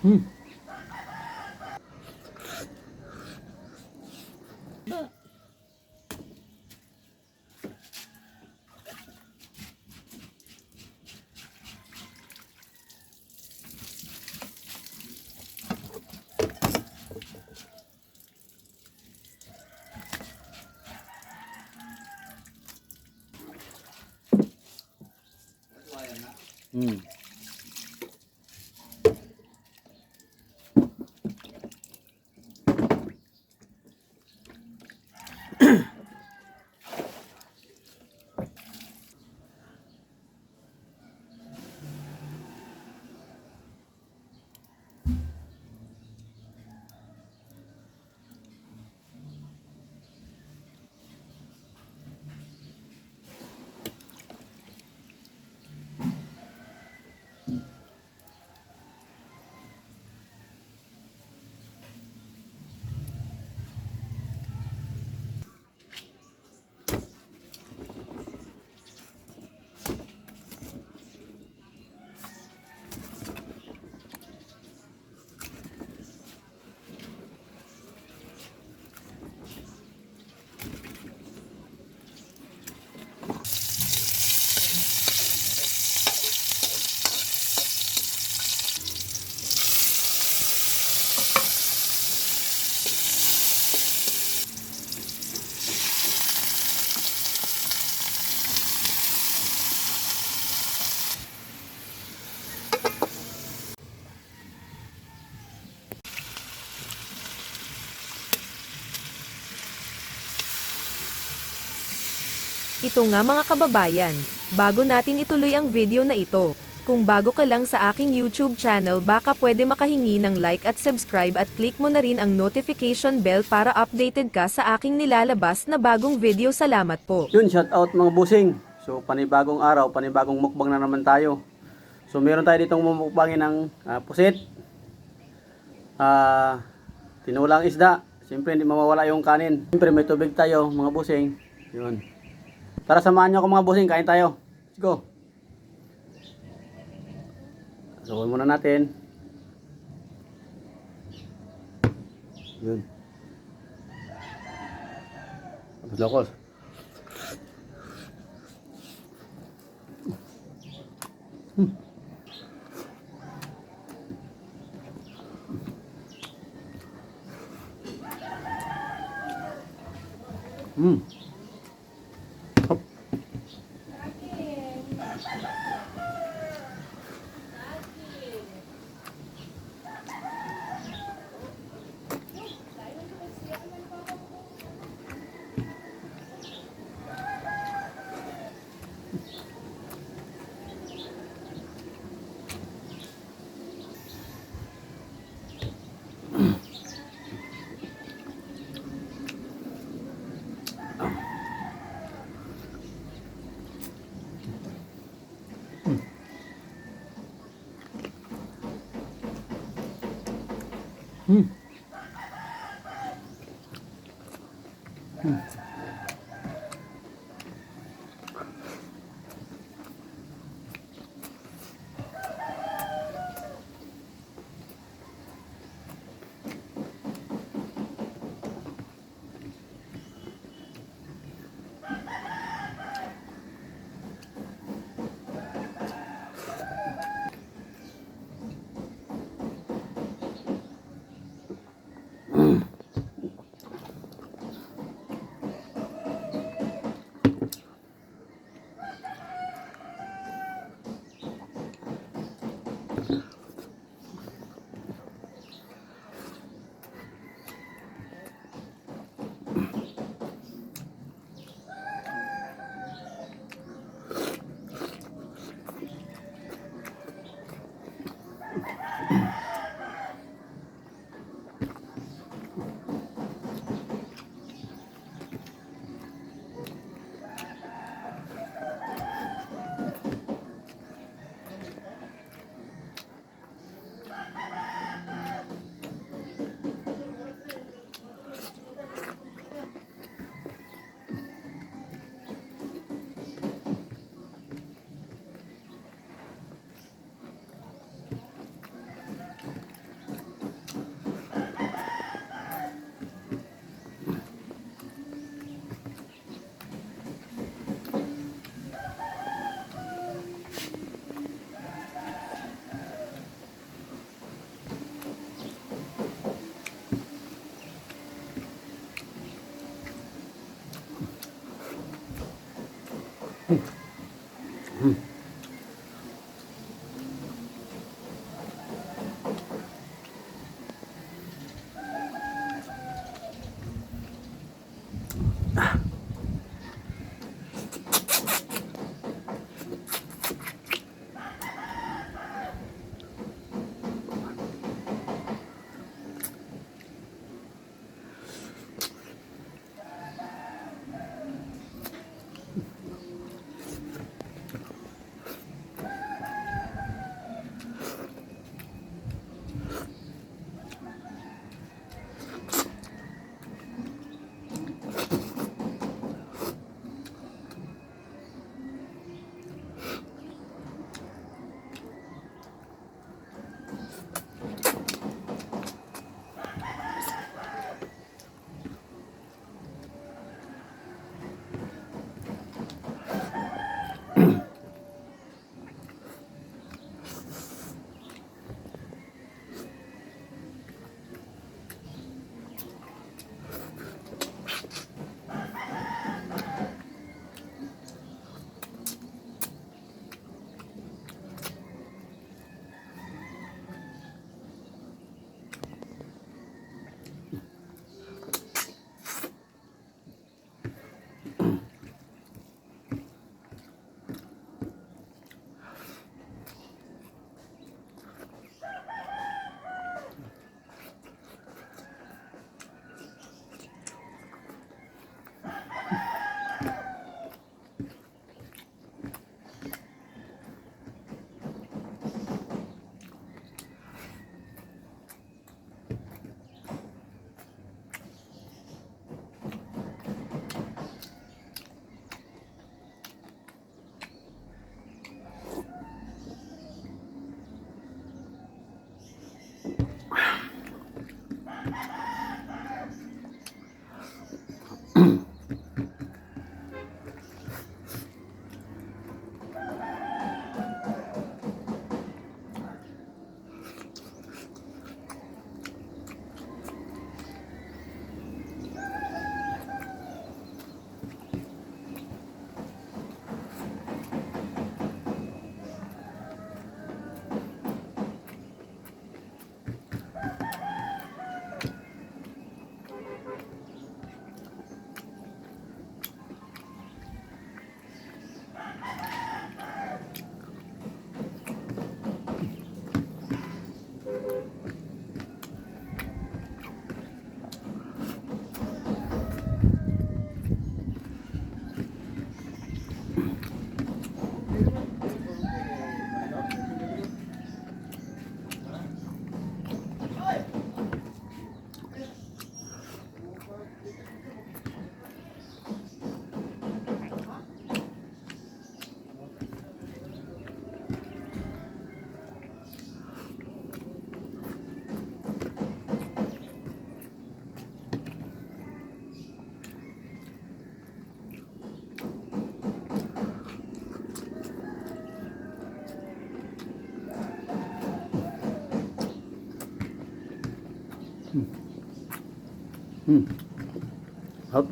Hmm. Hmm. Ito nga mga kababayan, bago natin ituloy ang video na ito, kung bago ka lang sa aking YouTube channel baka pwede makahingi ng like at subscribe at click mo na rin ang notification bell para updated ka sa aking nilalabas na bagong video. Salamat po. Yun, shout out mga busing. So panibagong araw, panibagong mukbang na naman tayo. So meron tayo ditong mumukbangin ng pusit, tinulang isda. Siyempre hindi mawawala yung kanin. Siyempre may tubig tayo mga busing. Yun. Tara samahan nyo ako mga busing, kain tayo. Let's go. Sukuin muna natin. Yun. Tapos lokos. Hmm. Hmm. Hop.